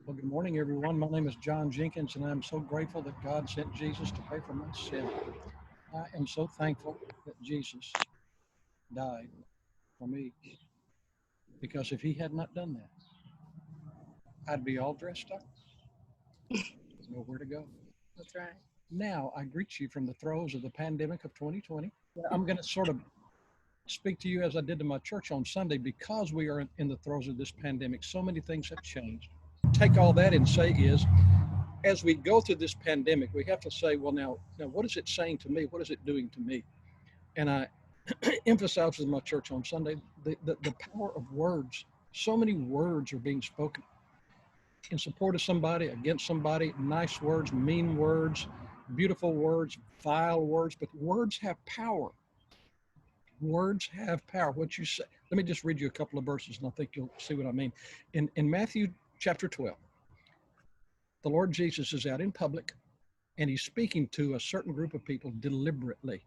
Well, good morning, everyone. My name is John Jenkins, and I'm so grateful that God sent Jesus to pay for my sin. I am so thankful that Jesus died for me, because if he had not done that, I'd be all dressed up, nowhere to go. That's right. Now, I greet you from the throes of the pandemic of 2020. I'm going to sort of speak to you as I did to my church on Sunday because we are in the throes of this pandemic. So many things have changed. Take all that and say is, as we go through this pandemic, we have to say, well, now, what is it saying to me? What is it doing to me? And I emphasized with my church on Sunday the power of words. So many words are being spoken in support of somebody, against somebody, nice words, mean words, beautiful words, vile words, but words have power. Words have power. What you say. Let me just read you a couple of verses and I think you'll see what I mean. In Matthew chapter 12, the Lord Jesus is out in public and he's speaking to a certain group of people deliberately.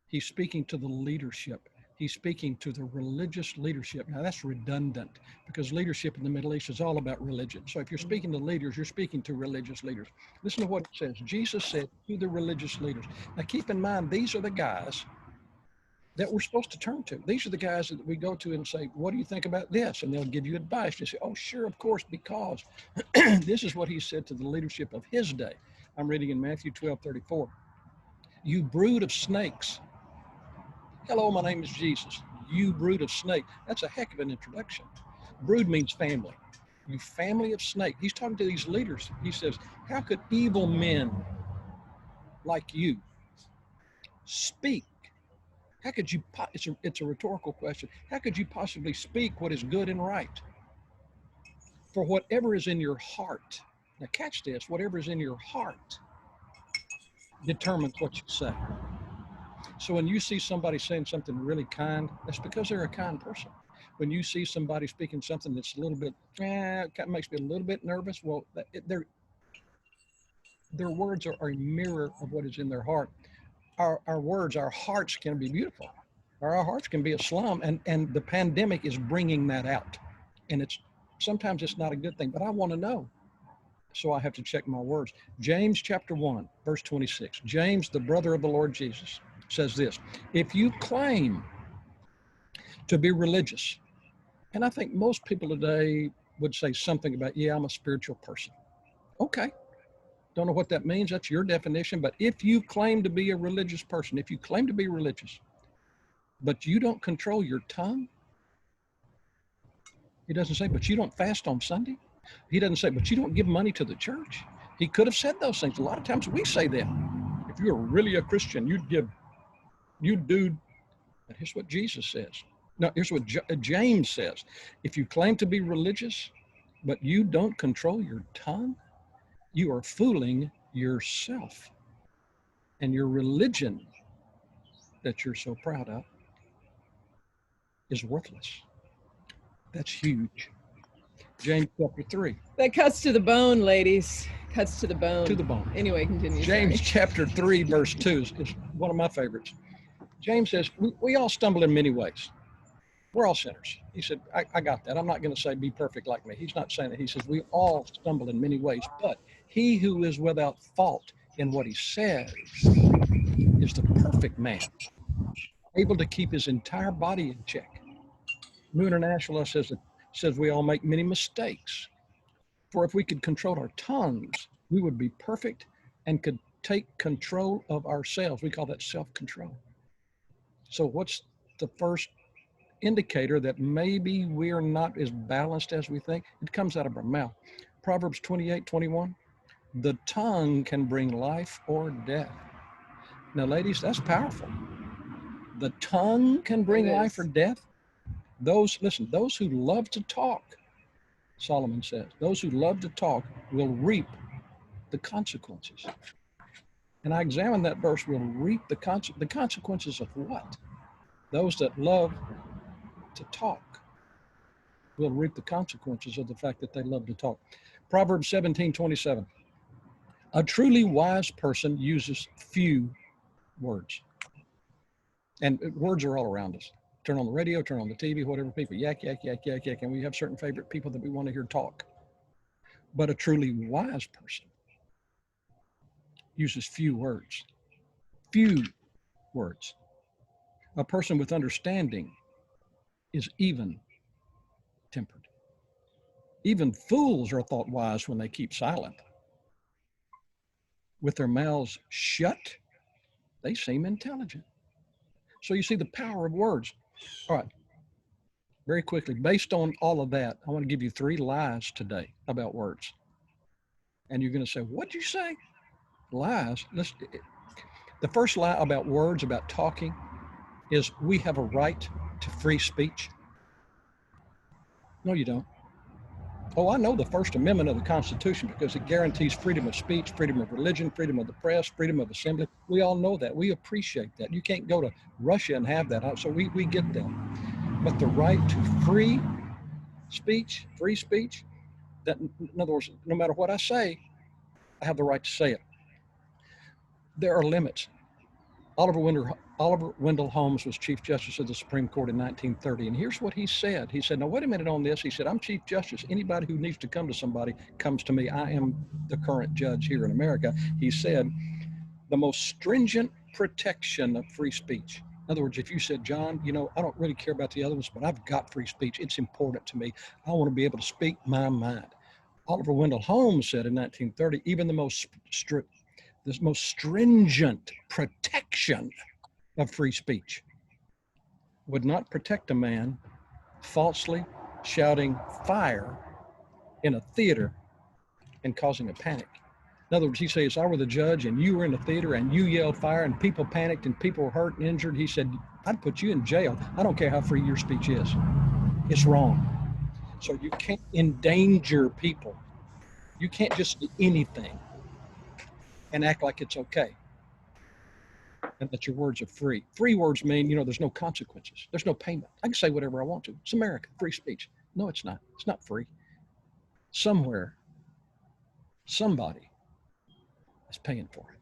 He's speaking to the leadership. He's speaking to the religious leadership. Now that's redundant because leadership in the Middle East is all about religion. So if you're speaking to leaders, you're speaking to religious leaders. Listen to what it says. Jesus said to the religious leaders. Now keep in mind, these are the guys that we're supposed to turn to. These are the guys that we go to and say, what do you think about this? And they'll give you advice. You say, oh, sure, of course, because this is what he said to the leadership of his day. I'm reading in Matthew 12:34. You brood of snakes. Hello, my name is Jesus. You brood of snakes. That's a heck of an introduction. Brood means family. You family of snakes. He's talking to these leaders. He says, how could evil men like you speak? How could you, it's a rhetorical question. How could you possibly speak what is good and right? For whatever is in your heart, now catch this, whatever is in your heart determines what you say. So when you see somebody saying something really kind, that's because they're a kind person. When you see somebody speaking something that's a little bit, it kind of makes me a little bit nervous, well, their words are a mirror of what is in their heart. Our words, our hearts can be beautiful, or our hearts can be a slum, and the pandemic is bringing that out. And sometimes it's not a good thing, but I want to know. So I have to check my words. James chapter 1, verse 26. James, the brother of the Lord Jesus, says this: if you claim to be religious, and I think most people today would say something about, yeah, I'm a spiritual person. Okay. Don't know what that means. That's your definition. But if you claim to be a religious person, if you claim to be religious, but you don't control your tongue, he doesn't say, but you don't fast on Sunday. He doesn't say, but you don't give money to the church. He could have said those things. A lot of times we say that. If you're really a Christian, you'd do, but here's what Jesus says. No, here's what James says. If you claim to be religious, but you don't control your tongue, you are fooling yourself. And your religion that you're so proud of is worthless. That's huge. James chapter 3. That cuts to the bone, ladies. Cuts to the bone. To the bone. Anyway, continue. James Sorry. chapter 3, verse 2 is one of my favorites. James says, we all stumble in many ways. We're all sinners. He said, I got that. I'm not going to say be perfect like me. He's not saying that. He says, we all stumble in many ways, but he who is without fault in what he says is the perfect man, able to keep his entire body in check. New International says we all make many mistakes. For if we could control our tongues, we would be perfect and could take control of ourselves. We call that self-control. So what's the first indicator that maybe we're not as balanced as we think? It comes out of our mouth. Proverbs 28:21. The tongue can bring life or death. Now, ladies, that's powerful. The tongue can bring life or death. Those who love to talk, Solomon says, those who love to talk will reap the consequences. And I examine that verse, will reap the consequences of what? Those that love to talk will reap the consequences of the fact that they love to talk. Proverbs 17:27. A truly wise person uses few words. And words are all around us. Turn on the radio, turn on the TV, whatever, people yak, yak, yak, yak, yak. And we have certain favorite people that we want to hear talk. But a truly wise person uses few words. Few words. A person with understanding is even tempered. Even fools are thought wise when they keep silent. With their mouths shut, they seem intelligent. So you see the power of words. All right, very quickly, based on all of that, I want to give you 3 lies today about words. And you're going to say, what'd you say? Lies. The first lie about words, about talking, is we have a right to free speech. No, you don't. Oh, I know the First Amendment of the Constitution because it guarantees freedom of speech, freedom of religion, freedom of the press, freedom of assembly. We all know that. We appreciate that. You can't go to Russia and have that. So we get that. But the right to free speech, that, in other words, no matter what I say, I have the right to say it. There are limits. Oliver Wendell Holmes was Chief Justice of the Supreme Court in 1930, and here's what he said. He said, now wait a minute on this. He said, I'm Chief Justice. Anybody who needs to come to somebody comes to me. I am the current judge here in America. He said, the most stringent protection of free speech. In other words, if you said, John, you know, I don't really care about the other ones, but I've got free speech. It's important to me. I want to be able to speak my mind. Oliver Wendell Holmes said in 1930, even the most stringent protection of free speech would not protect a man falsely shouting fire in a theater and causing a panic. In other words, he says, if I were the judge and you were in the theater and you yelled fire and people panicked and people were hurt and injured, he said, I'd put you in jail. I don't care how free your speech is. It's wrong. So you can't endanger people. You can't just do anything and act like it's okay and that your words are free. Free words mean, you know, there's no consequences. There's no payment. I can say whatever I want to. It's America, free speech. No, it's not. It's not free. Somewhere, somebody is paying for it.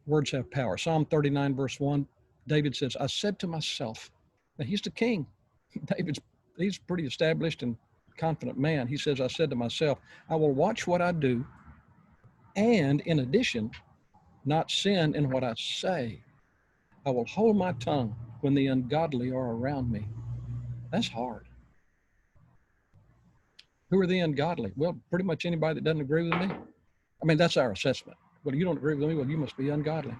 Words have power. Psalm 39, verse 1, David says, I said to myself, now he's the king. He's a pretty established and confident man. He says, I said to myself, I will watch what I do, and in addition, not sin in what I say. I will hold my tongue when the ungodly are around me. That's hard. Who are the ungodly? Well, pretty much anybody that doesn't agree with me. I mean, that's our assessment. Well, you don't agree with me, well, you must be ungodly.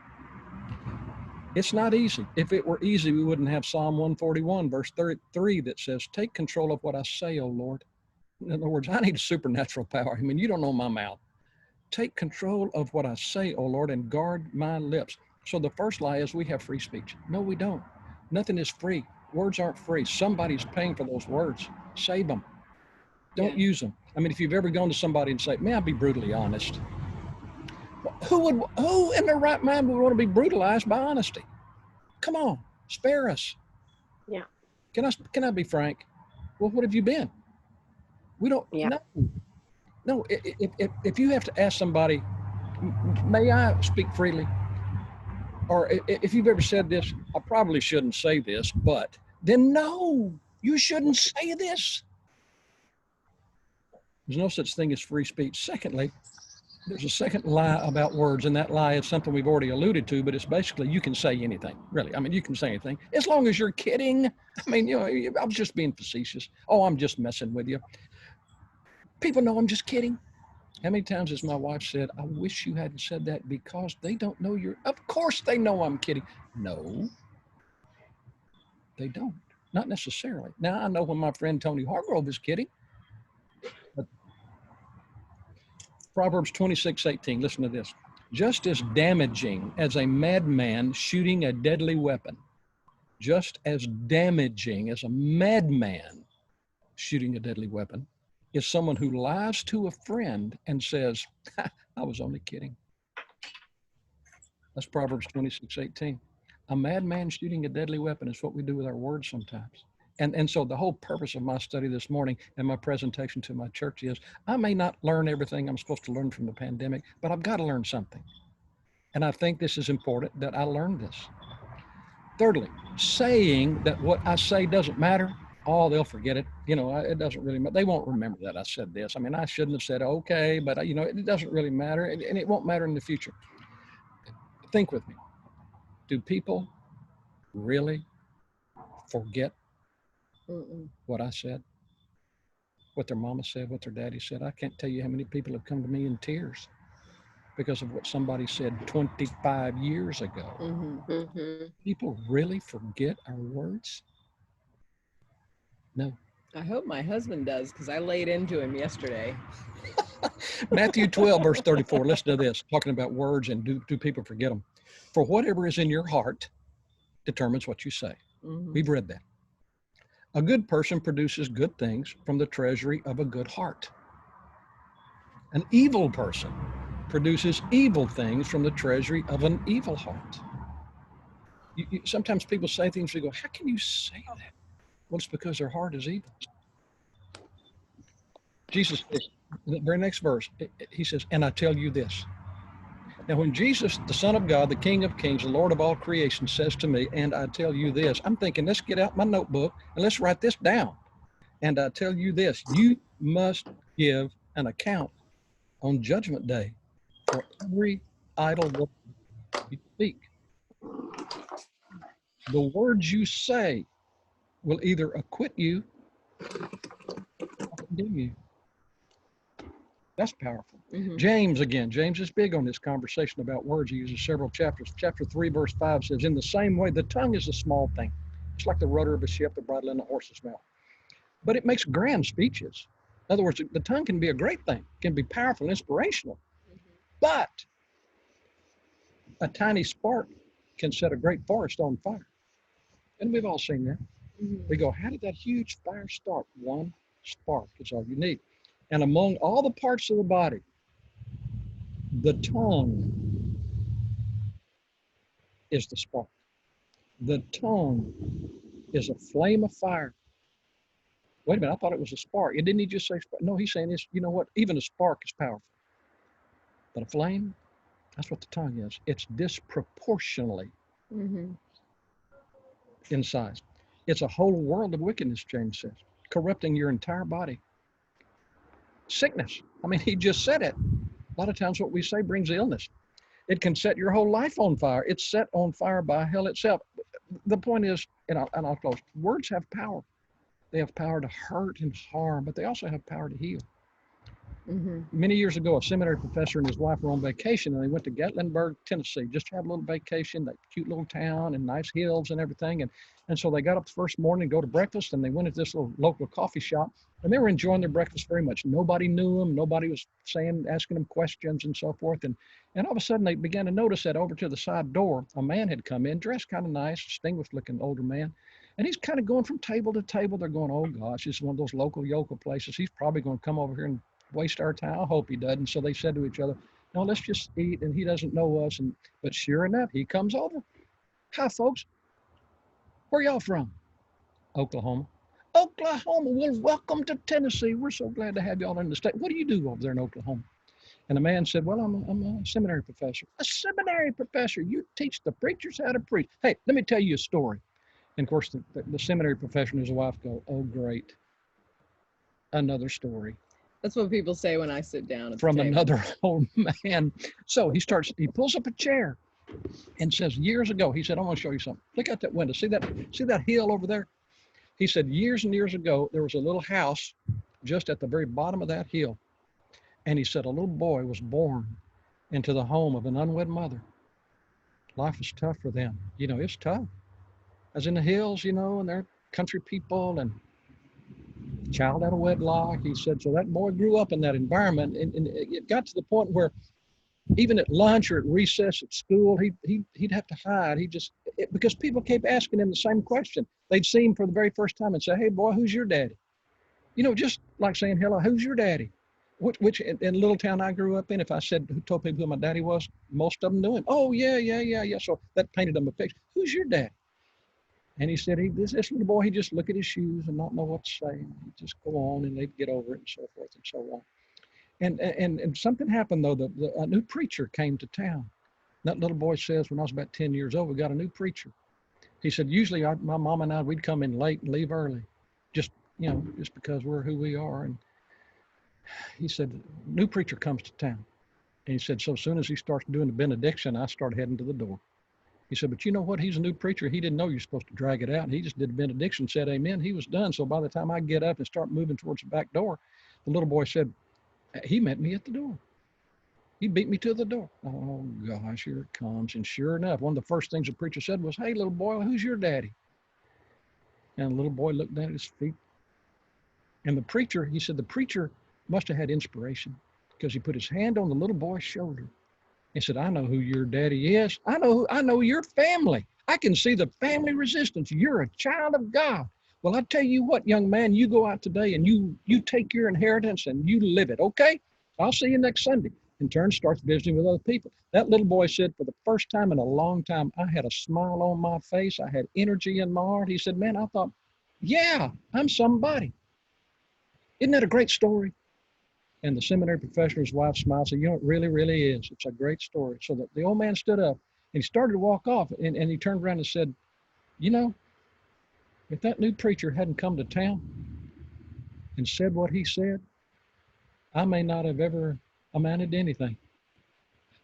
It's not easy. If it were easy, we wouldn't have Psalm 141, verse 33 that says, take control of what I say, O Lord. In other words, I need a supernatural power. I mean, you don't know my mouth. Take control of what I say, O Lord, and guard my lips. So the first lie is we have free speech. No, we don't. Nothing is free. Words aren't free. Somebody's paying for those words. Save them. Don't use them. I mean, if you've ever gone to somebody and say, may I be brutally honest? Who in their right mind would want to be brutalized by honesty? Come on, spare us. Yeah. Can I be frank? Well, what have you been? We don't know. No, if you have to ask somebody, may I speak freely? Or if you've ever said this, I probably shouldn't say this, but then no, you shouldn't say this. There's no such thing as free speech. Secondly, there's a second lie about words, and that lie is something we've already alluded to, but it's basically you can say anything, really. I mean, you can say anything, as long as you're kidding. I mean, you know, I'm just being facetious. Oh, I'm just messing with you. People know I'm just kidding. How many times has my wife said, I wish you hadn't said that because they don't know you're, of course they know I'm kidding. No, they don't, not necessarily. Now, I know when my friend Tony Hargrove is kidding. But Proverbs 26:18, listen to this. Just as damaging as a madman shooting a deadly weapon, just as damaging as a madman shooting a deadly weapon, is someone who lies to a friend and says, I was only kidding. That's Proverbs 26:18. A madman shooting a deadly weapon is what we do with our words sometimes. And so the whole purpose of my study this morning and my presentation to my church is, I may not learn everything I'm supposed to learn from the pandemic, but I've got to learn something. And I think this is important that I learn this. Thirdly, saying that what I say doesn't matter Oh, they'll forget it. You know, it doesn't really matter. They won't remember that I said this. I mean, I shouldn't have said okay, but you know, it doesn't really matter, and it won't matter in the future. Think with me. Do people really forget what I said, what their mama said, what their daddy said? I can't tell you how many people have come to me in tears because of what somebody said 25 years ago. People really forget our words? No. I hope my husband does, because I laid into him yesterday. Matthew 12, verse 34. Listen to this, talking about words and do people forget them? For whatever is in your heart determines what you say. We've read that. A good person produces good things from the treasury of a good heart. An evil person produces evil things from the treasury of an evil heart. Sometimes people say things, we go, how can you say that? Well, it's because their heart is evil. Jesus says, in the very next verse, he says, and I tell you this. Now, when Jesus, the Son of God, the King of Kings, the Lord of all creation, says to me, and I tell you this, I'm thinking, let's get out my notebook and let's write this down. And I tell you this, you must give an account on Judgment Day for every idle word you speak. The words you say will either acquit you or condemn you. That's powerful. James, again, James is big on this conversation about words. He uses several chapters. Chapter 3, verse 5 says, in the same way, the tongue is a small thing. It's like the rudder of a ship, the bridle in the horse's mouth. But it makes grand speeches. In other words, the tongue can be a great thing, can be powerful, inspirational. But a tiny spark can set a great forest on fire. And we've all seen that. We go, how did that huge fire start? One spark is all you need. And among all the parts of the body, the tongue is the spark. The tongue is a flame of fire. Wait a minute, I thought it was a spark. Didn't he just say spark? No, he's saying this, you know what? Even a spark is powerful. But a flame, that's what the tongue is. It's disproportionately in size. It's a whole world of wickedness, James says, corrupting your entire body. Sickness. I mean, he just said it. A lot of times what we say brings illness. It can set your whole life on fire. It's set on fire by hell itself. The point is, and I'll close, words have power. They have power to hurt and harm, but they also have power to heal. Many years ago, a seminary professor and his wife were on vacation, and they went to Gatlinburg, Tennessee, just to have a little vacation, that cute little town and nice hills and everything. And so they got up the first morning to go to breakfast, and they went to this little local coffee shop, and they were enjoying their breakfast very much. Nobody knew them. Nobody was asking them questions and so forth. And all of a sudden, they began to notice that over to the side door, a man had come in, dressed kind of nice, distinguished-looking older man. And he's kind of going from table to table. They're going, oh, gosh, this is one of those local yokel places. He's probably going to come over here and waste our time. I hope he doesn't. So they said to each other, no, let's just eat. And he doesn't know us. But sure enough, he comes over. Hi, folks. Where y'all from? Oklahoma. Oklahoma. Well, welcome to Tennessee. We're so glad to have y'all in the state. What do you do over there in Oklahoma? And the man said, well, I'm a seminary professor. A seminary professor? You teach the preachers how to preach. Hey, let me tell you a story. And of course, the seminary professor and his wife go, oh, great. Another story. That's what people say when I sit down at From the table. Another old man. So he pulls up a chair and says, years ago, he said, I want to show you something. Look out that window. See that hill over there? He said, years and years ago, there was a little house just at the very bottom of that hill. And he said, a little boy was born into the home of an unwed mother. Life was tough for them. You know, it's tough. As in the hills, you know, and they're country people and child out of wedlock. He said, so that boy grew up in that environment, and it got to the point where even at lunch or at recess at school, he'd have to hide. Because people kept asking him the same question. They'd see him for the very first time and say, hey, boy, who's your daddy? You know, just like saying, hello, who's your daddy? Which in a little town I grew up in, if I told people who my daddy was, most of them knew him. Oh, yeah. So that painted them a picture. Who's your daddy? And he said, this little boy, he'd just look at his shoes and not know what to say. And he'd just go on and they'd get over it and so forth and so on. And something happened, though. A new preacher came to town. That little boy says, when I was about 10 years old, we got a new preacher. He said, usually my mom and I, we'd come in late and leave early. just, just because we're who we are. And he said, new preacher comes to town. And he said, so as soon as he starts doing the benediction, I start heading to the door. He said, but you know what? He's a new preacher. He didn't know you're supposed to drag it out. And he just did the benediction, said amen. He was done. So by the time I get up and start moving towards the back door, the little boy said, he met me at the door. He beat me to the door. Oh, gosh, here it comes. And sure enough, one of the first things the preacher said was, hey, little boy, who's your daddy? And the little boy looked down at his feet. And the preacher, he said, the preacher must have had inspiration because he put his hand on the little boy's shoulder. He said, I know who your daddy is. I know your family. I can see the family resistance. You're a child of God. Well, I tell you what, young man, you go out today and you take your inheritance and you live it, okay? I'll see you next Sunday. In turn, starts visiting with other people. That little boy said, for the first time in a long time, I had a smile on my face. I had energy in my heart. He said, man, I thought, yeah, I'm somebody. Isn't that a great story? And the seminary professor's wife smiled and said, it really, really is. It's a great story. So the old man stood up and he started to walk off, and he turned around and said, if that new preacher hadn't come to town and said what he said, I may not have ever amounted to anything.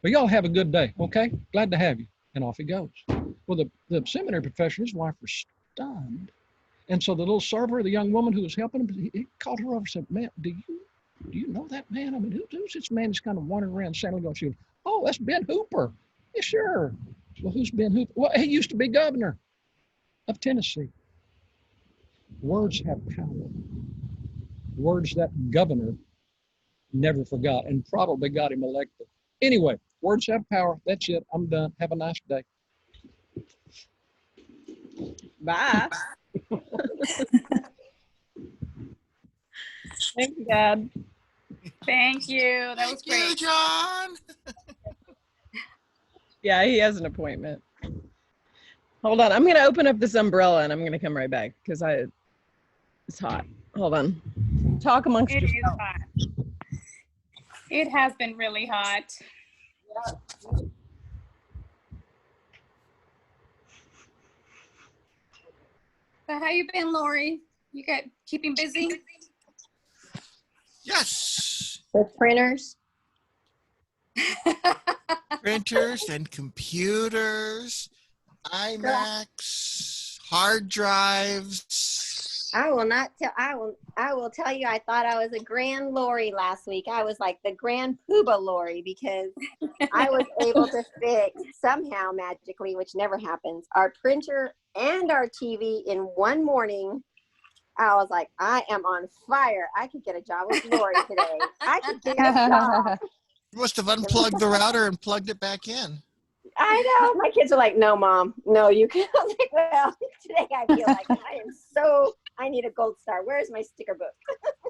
But y'all have a good day, okay? Glad to have you. And off he goes. Well, the seminary professor, his wife, was stunned. And so the little server, the young woman who was helping him, he called her over and said, man, do you know that man? I mean, who's this man that's kind of wandering around San Luis? She goes, oh, that's Ben Hooper. Yeah, sure. Well, who's Ben Hooper? Well, he used to be governor of Tennessee. Words have power. Words that governor never forgot and probably got him elected. Anyway, words have power. That's it. I'm done. Have a nice day. Bye. Thank you, Dad. Thank you. That was great. Thank you, John. Yeah, he has an appointment. Hold on. I'm going to open up this umbrella and I'm going to come right back because it's hot. Hold on. Talk amongst It is yourselves. hot. It has been really hot. So how you been, Lori? You got keeping busy? Yes. With printers. Printers and computers, iMacs, hard drives. I will not tell. I will tell you. I thought I was a grand Lori last week. I was like the grand Pooba Lori because I was able to fix somehow magically, which never happens, our printer and our TV in one morning. I was like, I am on fire. I could get a job with Lori today. I could get a job. You must have unplugged the router and plugged it back in. I know. My kids are like, no, Mom. No, you can. I was like, well, today I feel like I need a gold star. Where's my sticker book?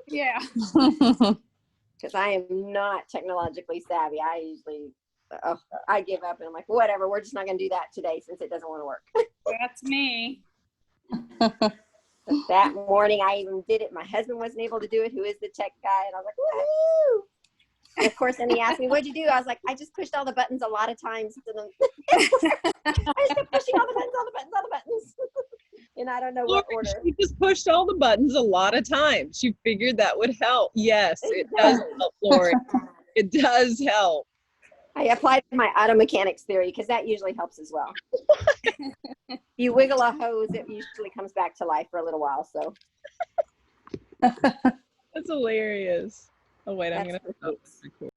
Yeah. Because I am not technologically savvy. I usually, I give up and I'm like, whatever. We're just not going to do that today since it doesn't want to work. That's me. That morning, I even did it. My husband wasn't able to do it, who is the tech guy. And I was like, woohoo. And of course, then he asked me, what'd you do? I was like, I just pushed all the buttons a lot of times. I just kept pushing all the buttons. And I don't know what order. She just pushed all the buttons a lot of times. She figured that would help. Yes, it does help, Lori. It does help. I applied my auto mechanics theory because that usually helps as well. You wiggle a hose, it usually comes back to life for a little while. So That's hilarious. Oh, wait, I'm going to stop this recording.